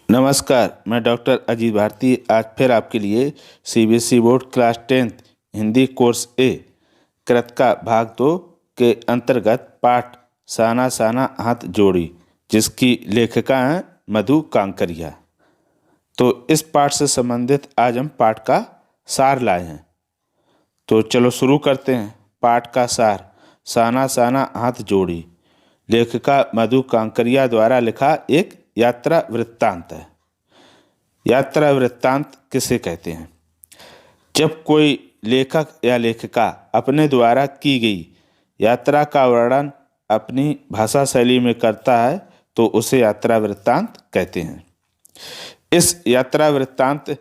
नमस्कार, मैं डॉक्टर अजीत भारती आज फिर आपके लिए CBSE board class 10th Hindi course A Kritika भाग 2 के अंतर्गत पाठ साना साना हाथ जोड़ी जिसकी लेखिका हैं मधु कांकरिया। तो इस पाठ से संबंधित आज हम पाठ का सार लाए हैं। तो चलो शुरू करते हैं। पाठ का सार साना साना हाथ जोड़ी लेखिका मधु कांकरिया द्वारा लिखा एक यात्रा वृत्तांत है। यात्रा वृत्तांत किसे कहते हैं? जब कोई लेखक या लेखिका अपने द्वारा की गई यात्रा का वर्णन अपनी भाषा शैली में करता है तो उसे यात्रा वृत्तांत कहते हैं। इस यात्रा वृत्तांत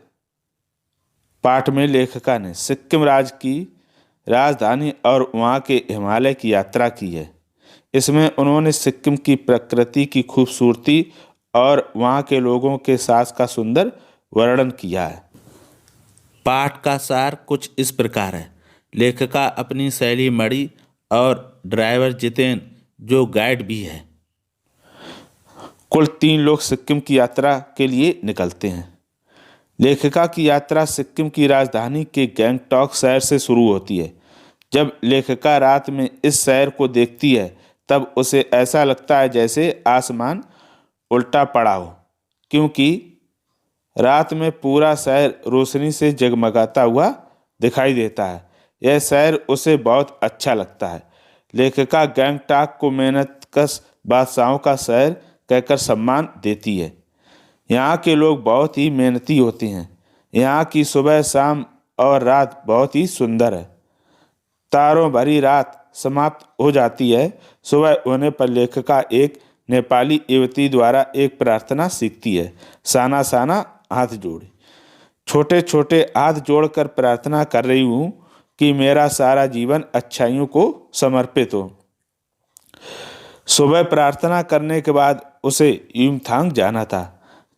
पाठ में लेखिका ने सिक्किम राज्य की राजधानी और वहाँ के हिमालय की यात्रा की है। इसमें उन्होंने सिक्किम की प्रकृति की खूबसूरती और वहाँ के लोगों के साथ का सुंदर वर्णन किया है। पाठ का सार कुछ इस प्रकार है। लेखिका अपनी सहेली मणि और ड्राइवर जितेन जो गाइड भी है, कुल 3 लोग सिक्किम की यात्रा के लिए निकलते हैं। लेखिका की यात्रा सिक्किम की राजधानी के गैंगटॉक शहर से शुरू होती है। जब लेखिका रात में इस शहर को देखती है तब उसे ऐसा लगता है जैसे आसमान उल्टा पड़ा हो, क्योंकि रात में पूरा शहर रोशनी से जगमगाता हुआ दिखाई देता है। यह शहर उसे बहुत अच्छा लगता है। लेखिका गैंगटॉक को मेहनतकश बादशाहों का शहर कहकर सम्मान देती है। यहाँ के लोग बहुत ही मेहनती होते हैं। यहाँ की सुबह शाम और रात बहुत ही सुंदर है। तारों भरी रात समाप्त हो जाती है। सुबह होने पर लेखिका एक नेपाली युवती द्वारा एक प्रार्थना सीखती है। साना साना हाथ जोड़े। छोटे छोटे हाथ जोड़कर प्रार्थना कर रही हूँ कि मेरा सारा जीवन अच्छाइयों को समर्पित हो। सुबह प्रार्थना करने के बाद उसे युमथांग जाना था।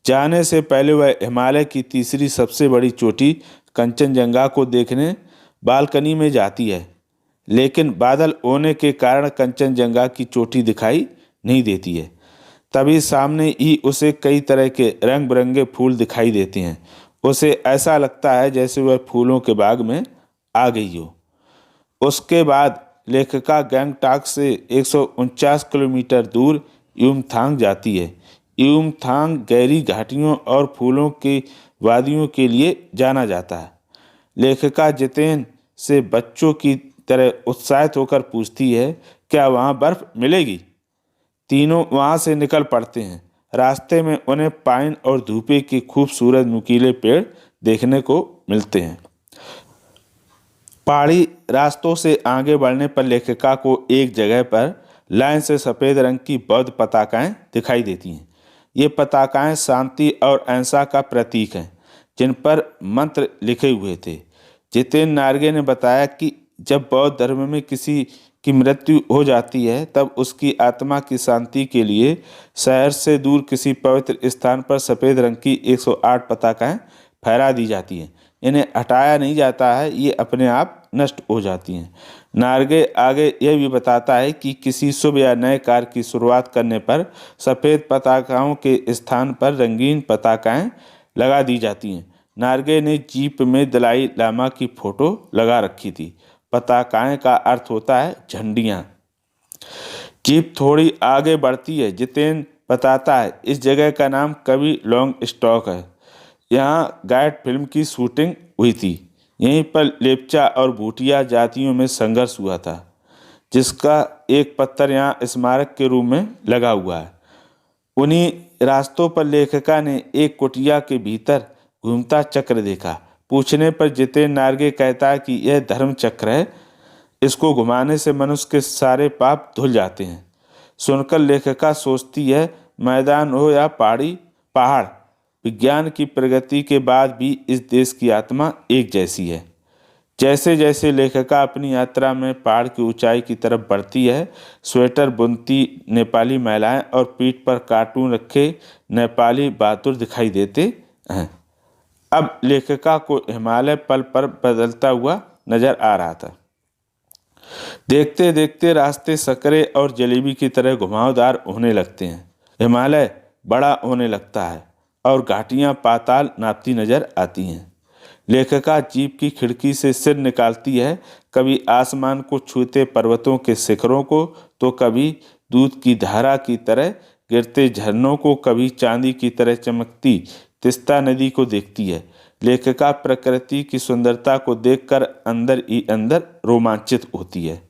जाने से पहले वह हिमालय की तीसरी सबसे बड़ी चोटी कंचनजंगा को देखने बालकनी में जाती है, लेकिन बादल होने के कारण कंचनजंगा की चोटी दिखाई नहीं देती है। तभी सामने ही उसे कई तरह के रंग बिरंगे फूल दिखाई देते हैं। उसे ऐसा लगता है जैसे वह फूलों के बाग में आ गई हो। उसके बाद लेखिका गैंगटॉक से 149 किलोमीटर दूर युमथांग जाती है। युमथांग गहरी घाटियों और फूलों की वादियों के लिए जाना जाता है। लेखिका जितेन से बच्चों की तरह उत्साहित होकर पूछती है, क्या वहाँ बर्फ मिलेगी? तीनों वहाँ से निकल पड़ते हैं। रास्ते में उन्हें पाइन और धूपे के खूबसूरत नुकीले पेड़ देखने को मिलते हैं। पहाड़ी रास्तों से आगे बढ़ने पर लेखिका को एक जगह पर लाइन से सफ़ेद रंग की बौद्ध पताकाएं दिखाई देती हैं। ये पताकाएं शांति और अहिंसा का प्रतीक हैं, जिन पर मंत्र लिखे हुए थे। जितेन नार्गे ने बताया कि जब बौद्ध धर्म में किसी की मृत्यु हो जाती है तब उसकी आत्मा की शांति के लिए शहर से दूर किसी पवित्र स्थान पर सफ़ेद रंग की 108 पताकाएं फहरा दी जाती हैं। इन्हें हटाया नहीं जाता है, ये अपने आप नष्ट हो जाती हैं। नार्गे आगे यह भी बताता है कि किसी शुभ या नए कार्य की शुरुआत करने पर सफ़ेद पताकाओं के स्थान पर रंगीन पताकाएं लगा दी जाती हैं। नार्गे ने जीप में दलाई लामा की फ़ोटो लगा रखी थी। पताकाएं का अर्थ होता है झंडियाँ। जीप थोड़ी आगे बढ़ती है। जितेन बताता है इस जगह का नाम कवि लॉन्ग स्टॉक है। यहाँ गाइड फिल्म की शूटिंग हुई थी। यहीं पर लेप्चा और भूटिया जातियों में संघर्ष हुआ था, जिसका एक पत्थर यहाँ स्मारक के रूप में लगा हुआ है। उन्हीं रास्तों पर लेखिका ने एक कुटिया के भीतर घूमता चक्र देखा। पूछने पर जितेन नार्गे कहता है कि यह धर्म चक्र है। इसको घुमाने से मनुष्य के सारे पाप धुल जाते हैं। सुनकर लेखिका सोचती है, मैदान हो या पहाड़, विज्ञान की प्रगति के बाद भी इस देश की आत्मा एक जैसी है। जैसे जैसे लेखिका अपनी यात्रा में पहाड़ की ऊंचाई की तरफ बढ़ती है, स्वेटर बुनती नेपाली महिलाएं और पीठ पर कार्टून रखे नेपाली बहादुर दिखाई देते हैं। अब लेखिका को हिमालय पल पर बदलता हुआ नजर आ रहा था। देखते देखते रास्ते सकरे और जलेबी की तरह घुमावदार होने लगते हैं। हिमालय बड़ा होने लगता है और घाटियां पाताल नापती नजर आती हैं। लेखिका जीप की खिड़की से सिर निकालती है, कभी आसमान को छूते पर्वतों के शिखरों को, तो कभी दूध की धारा की तरह गिरते झरनों को, कभी चांदी की तरह चमकती तिस्ता नदी को देखती है। लेखिका प्रकृति की सुंदरता को देखकर अंदर ही अंदर रोमांचित होती है।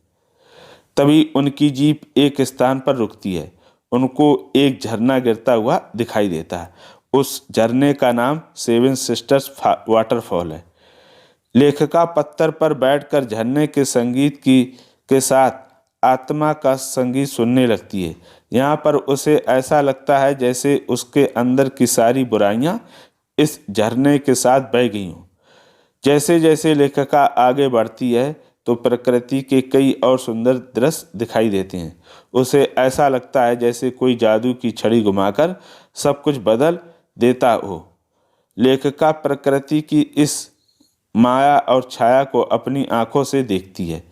तभी उनकी जीप एक स्थान पर रुकती है। उनको एक झरना गिरता हुआ दिखाई देता है। उस झरने का नाम सेवन सिस्टर्स वाटरफॉल है। लेखिका पत्थर पर बैठकर झरने के संगीत के साथ आत्मा का संगीत सुनने लगती है। यहाँ पर उसे ऐसा लगता है जैसे उसके अंदर की सारी बुराइयां इस झरने के साथ बह गई हों। जैसे जैसे लेखिका आगे बढ़ती है तो प्रकृति के कई और सुंदर दृश्य दिखाई देते हैं। उसे ऐसा लगता है जैसे कोई जादू की छड़ी घुमाकर सब कुछ बदल देता हो। लेखिका प्रकृति की इस माया और छाया को अपनी आंखों से देखती है।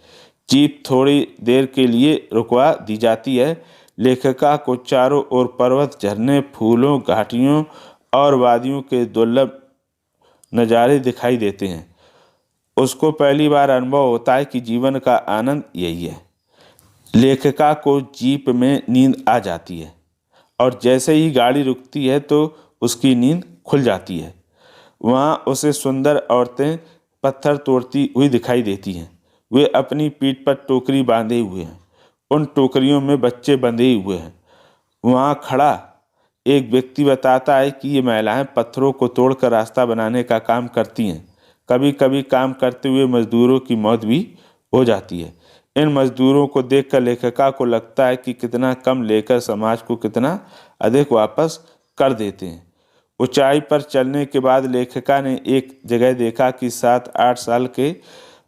जीप थोड़ी देर के लिए रुकवा दी जाती है। लेखिका को चारों ओर पर्वत, झरने, फूलों, घाटियों और वादियों के दुर्लभ नज़ारे दिखाई देते हैं। उसको पहली बार अनुभव होता है कि जीवन का आनंद यही है। लेखिका को जीप में नींद आ जाती है और जैसे ही गाड़ी रुकती है तो उसकी नींद खुल जाती है। वहाँ उसे सुंदर औरतें पत्थर तोड़ती हुई दिखाई देती हैं। वे अपनी पीठ पर टोकरी बांधे हुए हैं। उन टोकरियों में बच्चे बंधे हुए हैं। वहाँ खड़ा एक व्यक्ति बताता है कि ये महिलाएं पत्थरों को तोड़कर रास्ता बनाने का काम करती हैं। कभी कभी काम करते हुए मजदूरों की मौत भी हो जाती है। इन मजदूरों को देखकर लेखिका को लगता है कि कितना कम लेकर समाज को कितना अधिक वापस कर देते हैं। ऊंचाई पर चलने के बाद लेखिका ने एक जगह देखा कि 7-8 साल के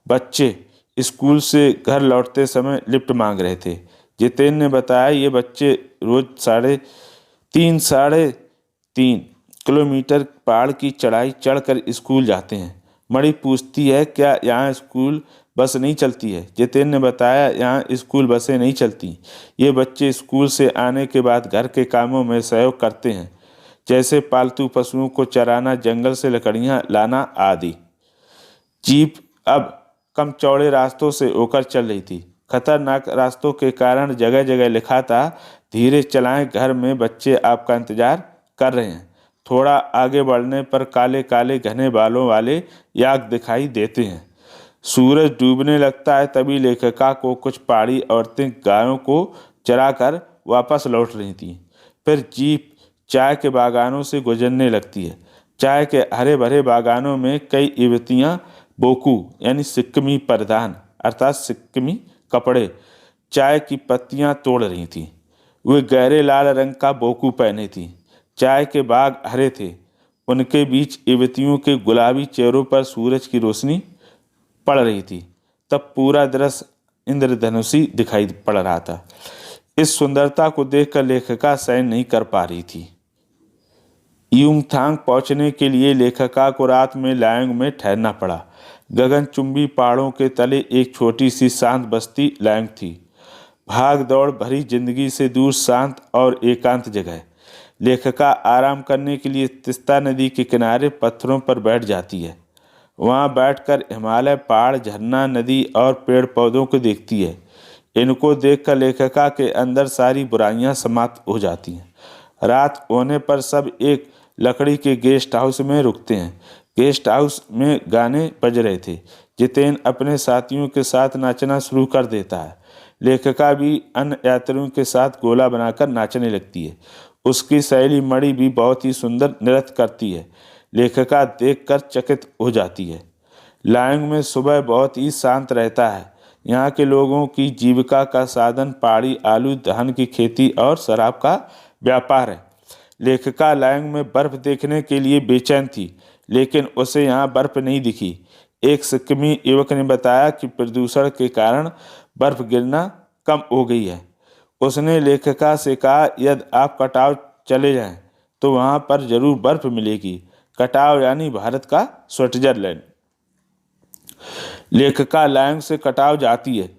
बच्चे स्कूल से घर लौटते समय लिफ्ट मांग रहे थे। जितेंद्र ने बताया ये बच्चे रोज 3.5 किलोमीटर पहाड़ की चढ़ाई चढ़कर स्कूल जाते हैं। मणि पूछती है, क्या यहाँ स्कूल बस नहीं चलती है? जितेंद्र ने बताया, यहाँ स्कूल बसें नहीं चलती। ये बच्चे स्कूल से आने के बाद घर के कामों में सहयोग करते हैं, जैसे पालतू पशुओं को चराना, जंगल से लकड़ियाँ लाना आदि। जीप अब कम चौड़े रास्तों से होकर चल रही थी। खतरनाक रास्तों के कारण जगह जगह लिखा था, धीरे चलाएं, घर में बच्चे आपका इंतजार कर रहे हैं। थोड़ा आगे बढ़ने पर काले काले घने बालों वाले याक दिखाई देते हैं। सूरज डूबने लगता है। तभी लेखिका को कुछ पहाड़ी औरतें गायों को चराकर वापस लौट रही थीं। फिर जीप चाय के बागानों से गुजरने लगती है। चाय के हरे भरे बागानों में कई युवतियाँ बोकू यानी सिक्किमी परिधान अर्थात सिक्किमी कपड़े चाय की पत्तियां तोड़ रही थीं। वे गहरे लाल रंग का बोकू पहने थीं। चाय के बाग हरे थे। उनके बीच युवतियों के गुलाबी चेहरों पर सूरज की रोशनी पड़ रही थी। तब पूरा दृश्य इंद्रधनुषी दिखाई पड़ रहा था। इस सुंदरता को देखकर लेखिका सहन नहीं कर पा रही थी। युमथांग पहुंचने के लिए लेखिका को रात में लायोंग में ठहरना पड़ा। गगनचुंबी पहाड़ों के तले एक छोटी सी शांत बस्ती लायोंग थी। भाग दौड़ भरी जिंदगी से दूर शांत और एकांत जगह। लेखिका आराम करने के लिए तिस्ता नदी के किनारे पत्थरों पर बैठ जाती है। वहाँ बैठकर हिमालय, पहाड़, झरना, नदी और पेड़ पौधों को देखती है। इनको देखकर लेखिका के अंदर सारी बुराइयां समाप्त हो जाती हैं। रात होने पर सब एक लकड़ी के गेस्ट हाउस में रुकते हैं। गेस्ट हाउस में गाने बज रहे थे। जितेंद्र अपने साथियों के साथ नाचना शुरू कर देता है। लेखिका भी अन्य यात्रियों के साथ गोला बनाकर नाचने लगती है। उसकी सहेली मणि भी बहुत ही सुंदर नृत्य करती है। लेखिका देखकर चकित हो जाती है। लायोंग में सुबह बहुत ही शांत रहता है। यहाँ के लोगों की जीविका का साधन पहाड़ी आलू, धान की खेती और शराब का व्यापार है। लेखिका लायोंग में बर्फ देखने के लिए बेचैन थी, लेकिन उसे यहाँ बर्फ नहीं दिखी। एक सिक्किमी युवक ने बताया कि प्रदूषण के कारण बर्फ गिरना कम हो गई है। उसने लेखिका से कहा, यदि आप कटाव चले जाएं तो वहाँ पर जरूर बर्फ मिलेगी। कटाव यानी भारत का स्विट्जरलैंड। लेखिका लायोंग से कटाव जाती है।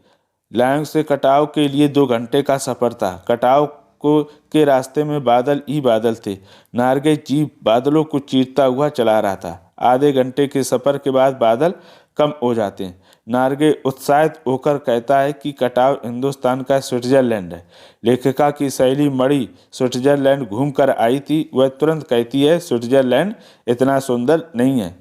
लायोंग से कटाव के लिए 2 घंटे का सफ़र था। कटाव को के रास्ते में बादल ही बादल थे। नार्गे जीप बादलों को चीरता हुआ चला रहा था। आधे घंटे के सफ़र के बाद बादल कम हो जाते हैं। नार्गे उत्साहित होकर कहता है कि कटाव हिंदुस्तान का स्विट्जरलैंड है। लेखिका की सहेली मणि स्विट्जरलैंड घूम कर आई थी। वह तुरंत कहती है, स्विट्जरलैंड इतना सुंदर नहीं है।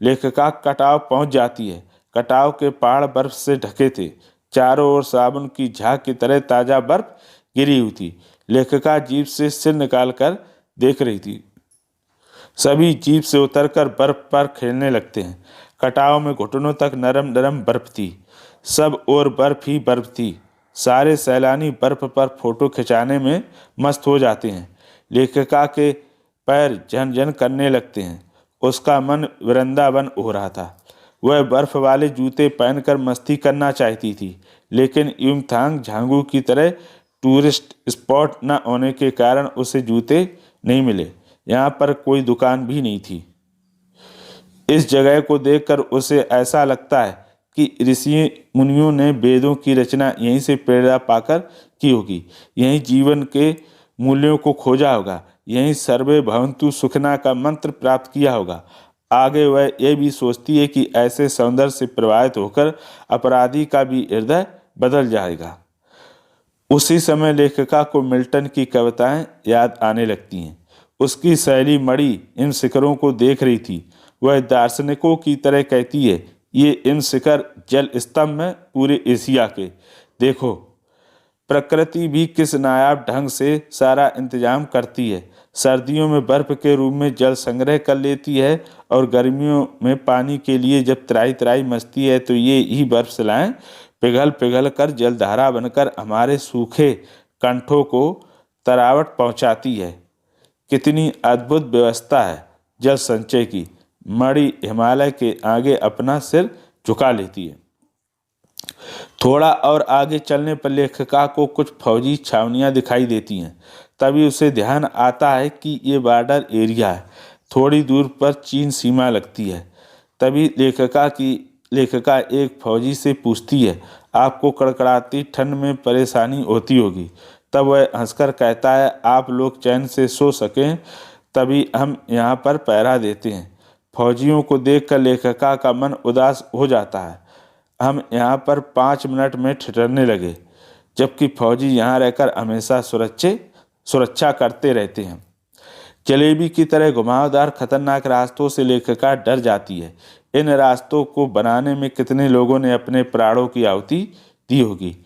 लेखिका कटाव पहुंच जाती है। कटाव के पहाड़ बर्फ से ढके थे। चारों ओर साबुन की झाग की तरह ताज़ा बर्फ गिरी हुई थी। लेखिका जीप से सिर निकालकर देख रही थी। सभी जीप से उतरकर बर्फ पर खेलने लगते हैं। कटाव में घुटनों तक नरम नरम बर्फ थी। सब और बर्फ ही बर्फ थी। सारे सैलानी बर्फ पर फोटो खिंचाने में मस्त हो जाते हैं। लेखिका के पैर झनझन करने लगते हैं। उसका मन वृंदावन हो रहा था। वह बर्फ वाले जूते पहनकर मस्ती करना चाहती थी, लेकिन युमथांग झांगू की तरह टूरिस्ट स्पॉट न होने के कारण उसे जूते नहीं मिले। यहाँ पर कोई दुकान भी नहीं थी। इस जगह को देखकर उसे ऐसा लगता है कि ऋषि मुनियों ने वेदों की रचना यहीं से प्रेरणा पाकर की होगी। यहीं जीवन के मूल्यों को खोजा होगा। यहीं सर्वे भवन्तु सुखना का मंत्र प्राप्त किया होगा। आगे वह यह भी सोचती है कि ऐसे सौंदर्य से प्रभावित होकर अपराधी का भी हृदय बदल जाएगा। उसी समय लेखिका को मिल्टन की कविताएं याद आने लगती हैं। उसकी सहेली मणि इन शिखरों को देख रही थी। वह दार्शनिकों की तरह कहती है, ये इन शिखर जल स्तंभ में पूरे एशिया के। देखो, प्रकृति भी किस नायाब ढंग से सारा इंतजाम करती है। सर्दियों में बर्फ के रूप में जल संग्रह कर लेती है और गर्मियों में पानी के लिए जब त्राई त्राई मचती है तो ये ही बर्फ शिलाएं पिघल पिघल कर जलधारा बनकर हमारे सूखे कंठों को तरावट पहुंचाती है। कितनी अद्भुत व्यवस्था है जल संचय की। मणि हिमालय के आगे अपना सिर झुका लेती है। थोड़ा और आगे चलने पर लेखिका को कुछ फौजी छावनियां दिखाई देती हैं। तभी उसे ध्यान आता है कि ये बॉर्डर एरिया है। थोड़ी दूर पर चीन सीमा लगती है। तभी लेखिका एक फौजी से पूछती है, आपको कड़कड़ाती ठंड में परेशानी होती होगी। तब वह हंसकर कहता है, आप लोग चैन से सो सकें तभी हम यहाँ पर पहरा देते हैं। फौजियों को देखकर लेखिका का मन उदास हो जाता है। हम यहाँ पर 5 मिनट में ठिठुरने लगे, जबकि फौजी यहाँ रहकर हमेशा सुरक्षा करते रहते हैं। जलेबी की तरह घुमावदार खतरनाक रास्तों से लेखिका डर जाती है। इन रास्तों को बनाने में कितने लोगों ने अपने प्राणों की आहुति दी होगी।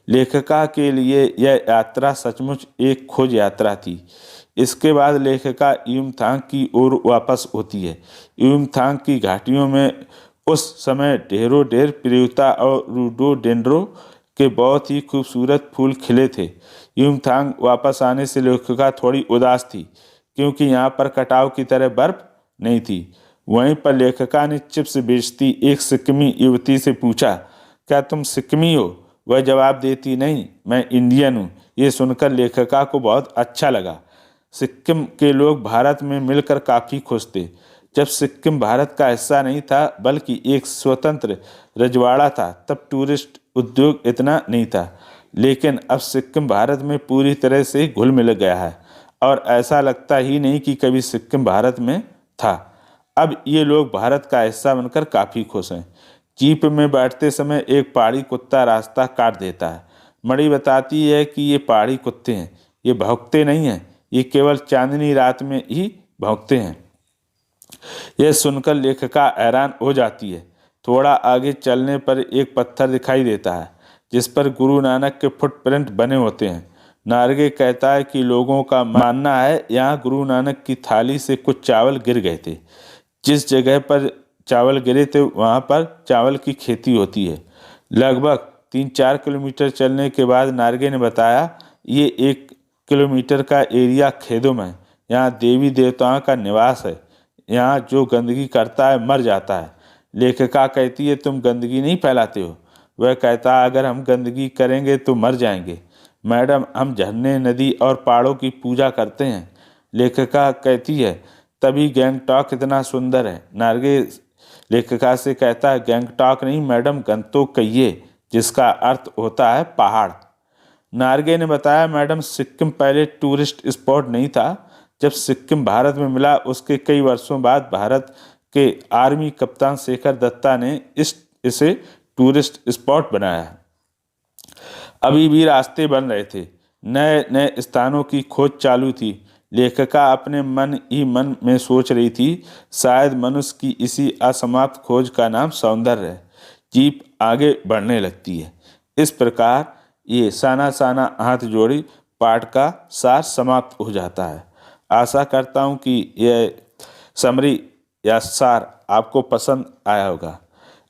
लेखिका के लिए यह यात्रा सचमुच एक खोज यात्रा थी। इसके बाद लेखिका युमथांग की ओर वापस होती है। युमथांग की घाटियों में उस समय ढेरों ढेर प्रियुता और रोडोडेंड्रो के बहुत ही खूबसूरत फूल खिले थे। युमथांग वापस आने से लेखिका थोड़ी उदास थी, क्योंकि यहाँ पर कटाव की तरह बर्फ नहीं थी। वहीं पर लेखिका ने चिप्स बेचती एक सिक्किमी युवती से पूछा, क्या तुम सिक्किमी हो? वह जवाब देती, नहीं, मैं इंडियन हूँ। ये सुनकर लेखिका को बहुत अच्छा लगा। सिक्किम के लोग भारत में मिलकर काफ़ी खुश थे। जब सिक्किम भारत का हिस्सा नहीं था बल्कि एक स्वतंत्र रजवाड़ा था, तब टूरिस्ट उद्योग इतना नहीं था। लेकिन अब सिक्किम भारत में पूरी तरह से घुल मिल गया है और ऐसा लगता ही नहीं कि कभी सिक्किम भारत में था। अब ये लोग भारत का हिस्सा बनकर काफ़ी खुश हैं। जीप में बैठते समय एक पहाड़ी कुत्ता रास्ता काट देता है। मणि बताती है कि ये पहाड़ी कुत्ते हैं, ये भौंकते नहीं हैं, ये केवल चांदनी रात में ही भौंकते हैं। यह सुनकर लेखिका हैरान हो जाती है। थोड़ा आगे चलने पर एक पत्थर दिखाई देता है जिस पर गुरु नानक के फुटप्रिंट बने होते हैं। नार्गे कहता है कि लोगों का मानना है यहाँ गुरु नानक की थाली से कुछ चावल गिर गए थे। जिस जगह पर चावल गिरे थे वहाँ पर चावल की खेती होती है। लगभग 3-4 किलोमीटर चलने के बाद नार्गे ने बताया, ये 1 किलोमीटर का एरिया खेदों में, यहाँ देवी देवताओं का निवास है। यहाँ जो गंदगी करता है मर जाता है। लेखिका कहती है, तुम गंदगी नहीं फैलाते हो? वह कहता है, अगर हम गंदगी करेंगे तो मर जाएंगे मैडम, हम झरने, नदी और पहाड़ों की पूजा करते हैं। लेखिका कहती है, तभी गैंगटॉक इतना सुंदर है। नार्गे लेखिका से कहता है, गैंगटॉक नहीं मैडम, गंतोक कहिए। जिसका अर्थ होता है पहाड़। नार्गे ने बताया, मैडम सिक्किम पहले टूरिस्ट स्पॉट नहीं था। जब सिक्किम भारत में मिला उसके कई वर्षों बाद भारत के आर्मी कप्तान शेखर दत्ता ने इसे टूरिस्ट स्पॉट बनाया। अभी भी रास्ते बन रहे थे, नए नए स्थानों की खोज चालू थी। लेखिका अपने मन ही मन में सोच रही थी, शायद मनुष्य की इसी असमाप्त खोज का नाम सौंदर्य है। जीप आगे बढ़ने लगती है। इस प्रकार ये साना साना हाथ जोड़ी पाठ का सार समाप्त हो जाता है। आशा करता हूँ कि यह समरी या सार आपको पसंद आया होगा।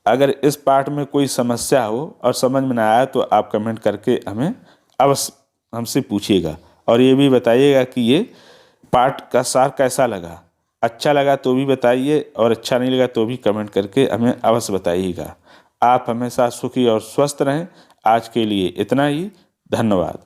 अगर इस पाठ में कोई समस्या हो और समझ में ना आया तो आप कमेंट करके हमें अवश्य हमसे पूछिएगा और ये भी बताइएगा कि ये पाठ का सार कैसा लगा। अच्छा लगा तो भी बताइए और अच्छा नहीं लगा तो भी कमेंट करके हमें अवश्य बताइएगा। आप हमेशा सुखी और स्वस्थ रहें। आज के लिए इतना ही। धन्यवाद।